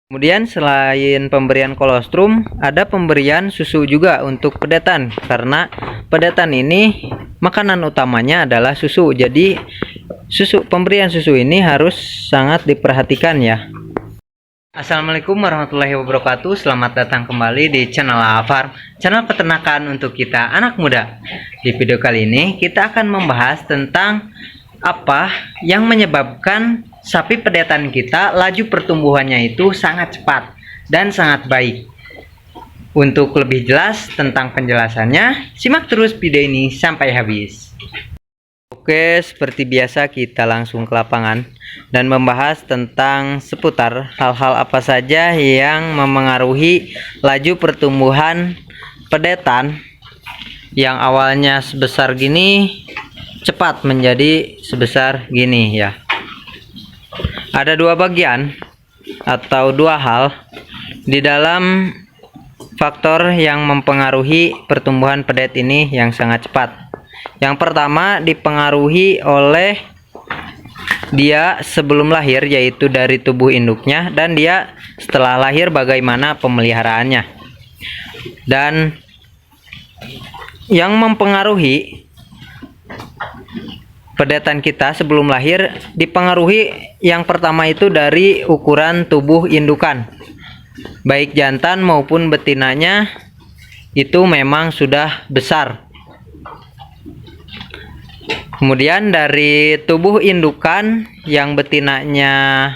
Kemudian selain pemberian kolostrum, ada pemberian susu juga untuk pedetan, karena pedetan ini makanan utamanya adalah susu. Jadi pemberian susu ini harus sangat diperhatikan ya. Assalamualaikum warahmatullahi wabarakatuh. Selamat datang kembali di channel Farm, channel peternakan untuk kita anak muda. Di video kali ini kita akan membahas tentang apa yang menyebabkan sapi pedetan kita laju pertumbuhannya itu sangat cepat dan sangat baik. Untuk lebih jelas tentang penjelasannya, simak terus video ini sampai habis. Oke, seperti biasa kita langsung ke lapangan dan membahas tentang seputar hal-hal apa saja yang memengaruhi laju pertumbuhan pedetan yang awalnya sebesar gini cepat menjadi sebesar gini ya. Ada dua bagian atau dua hal di dalam faktor yang mempengaruhi pertumbuhan pedet ini yang sangat cepat. Yang pertama dipengaruhi oleh dia sebelum lahir, yaitu dari tubuh induknya, dan dia setelah lahir bagaimana pemeliharaannya. Dan yang mempengaruhi pedetan kita sebelum lahir dipengaruhi yang pertama itu dari ukuran tubuh indukan, baik jantan maupun betinanya itu memang sudah besar. Kemudian dari tubuh indukan yang betinanya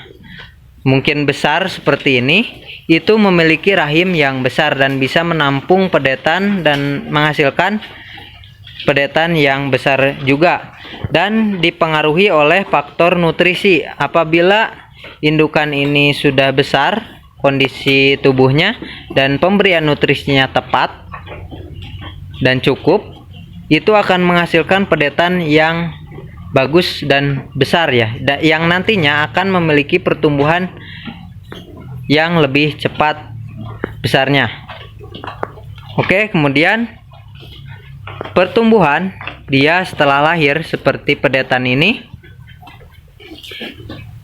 mungkin besar seperti ini, itu memiliki rahim yang besar dan bisa menampung pedetan dan menghasilkan pedetan yang besar juga. Dan dipengaruhi oleh faktor nutrisi. Apabila indukan ini sudah besar kondisi tubuhnya dan pemberian nutrisinya tepat dan cukup, itu akan menghasilkan pedetan yang bagus dan besar ya, yang nantinya akan memiliki pertumbuhan yang lebih cepat besarnya. Oke, kemudian pertumbuhan dia setelah lahir seperti pedetan ini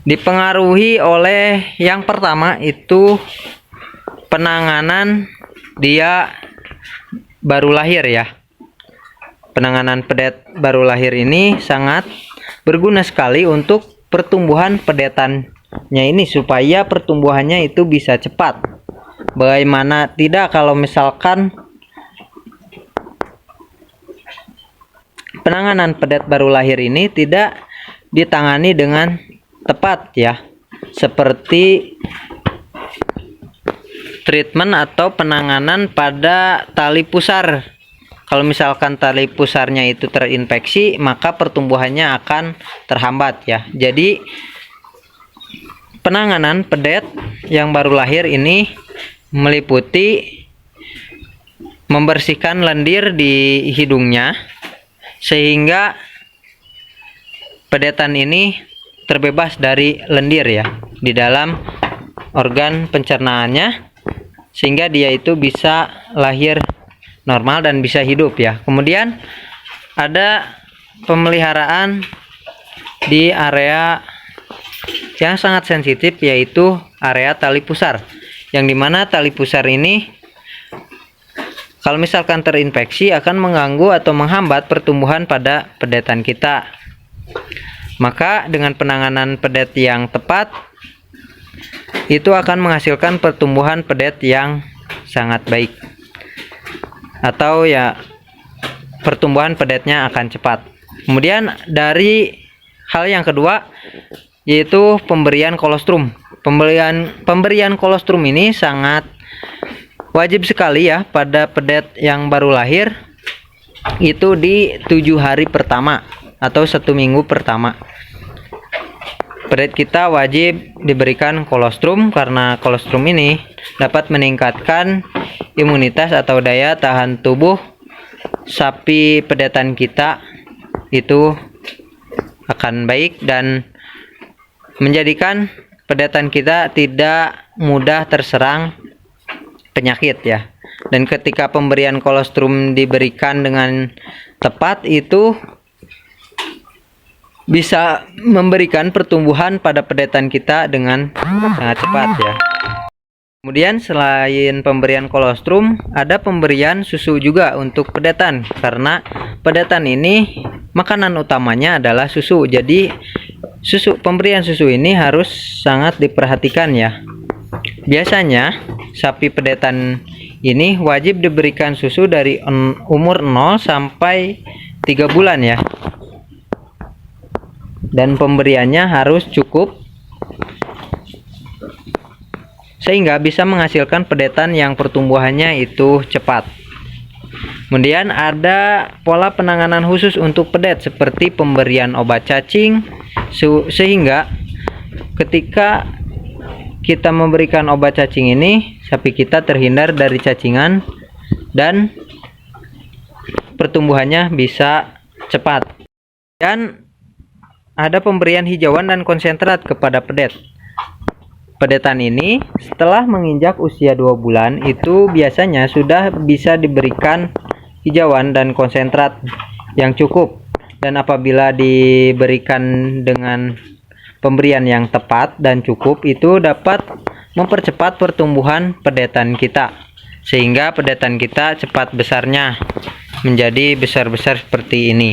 dipengaruhi oleh yang pertama itu penanganan dia baru lahir ya. Penanganan pedet baru lahir ini sangat berguna sekali untuk pertumbuhan pedetannya ini supaya pertumbuhannya itu bisa cepat. Bagaimana tidak kalau misalkan penanganan pedet baru lahir ini tidak ditangani dengan tepat ya, seperti treatment atau penanganan pada tali pusar. Kalau misalkan tali pusarnya itu terinfeksi, maka pertumbuhannya akan terhambat ya. Jadi penanganan pedet yang baru lahir ini meliputi membersihkan lendir di hidungnya sehingga pedetan ini terbebas dari lendir ya di dalam organ pencernaannya, sehingga dia itu bisa lahir normal dan bisa hidup ya. Kemudian ada pemeliharaan di area yang sangat sensitif, yaitu area tali pusar, yang dimana tali pusar ini kalau misalkan terinfeksi akan mengganggu atau menghambat pertumbuhan pada pedetan kita. Maka dengan penanganan pedet yang tepat itu akan menghasilkan pertumbuhan pedet yang sangat baik, atau ya pertumbuhan pedetnya akan cepat. Kemudian dari hal yang kedua yaitu pemberian kolostrum. Pemberian kolostrum ini sangat wajib sekali ya pada pedet yang baru lahir, itu di 7 hari pertama atau 1 minggu pertama. Pedet kita wajib diberikan kolostrum karena kolostrum ini dapat meningkatkan imunitas atau daya tahan tubuh sapi pedetan kita itu akan baik dan menjadikan pedetan kita tidak mudah terserang penyakit ya. Dan ketika pemberian kolostrum diberikan dengan tepat, itu bisa memberikan pertumbuhan pada pedetan kita dengan sangat cepat ya. Kemudian selain pemberian kolostrum, ada pemberian susu juga untuk pedetan, karena pedetan ini makanan utamanya adalah susu. Jadi pemberian susu ini harus sangat diperhatikan ya. Biasanya sapi pedetan ini wajib diberikan susu dari umur 0 sampai 3 bulan ya. Dan pemberiannya harus cukup sehingga bisa menghasilkan pedetan yang pertumbuhannya itu cepat. Kemudian ada pola penanganan khusus untuk pedet seperti pemberian obat cacing, sehingga ketika kita memberikan obat cacing ini, sapi kita terhindar dari cacingan dan pertumbuhannya bisa cepat. Dan ada pemberian hijauan dan konsentrat kepada pedet. Pedetan ini setelah menginjak usia 2 bulan itu biasanya sudah bisa diberikan hijauan dan konsentrat yang cukup, dan apabila diberikan dengan pemberian yang tepat dan cukup itu dapat mempercepat pertumbuhan pedetan kita, sehingga pedetan kita cepat besarnya menjadi besar-besar seperti ini.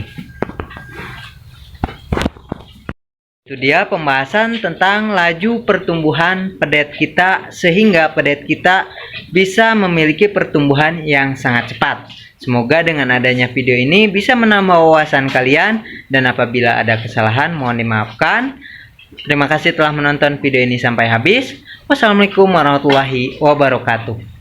Itu dia pembahasan tentang laju pertumbuhan pedet kita, sehingga pedet kita bisa memiliki pertumbuhan yang sangat cepat. Semoga dengan adanya video ini bisa menambah wawasan kalian, dan apabila ada kesalahan mohon dimaafkan. Terima kasih telah menonton video ini sampai habis. Wassalamualaikum warahmatullahi wabarakatuh.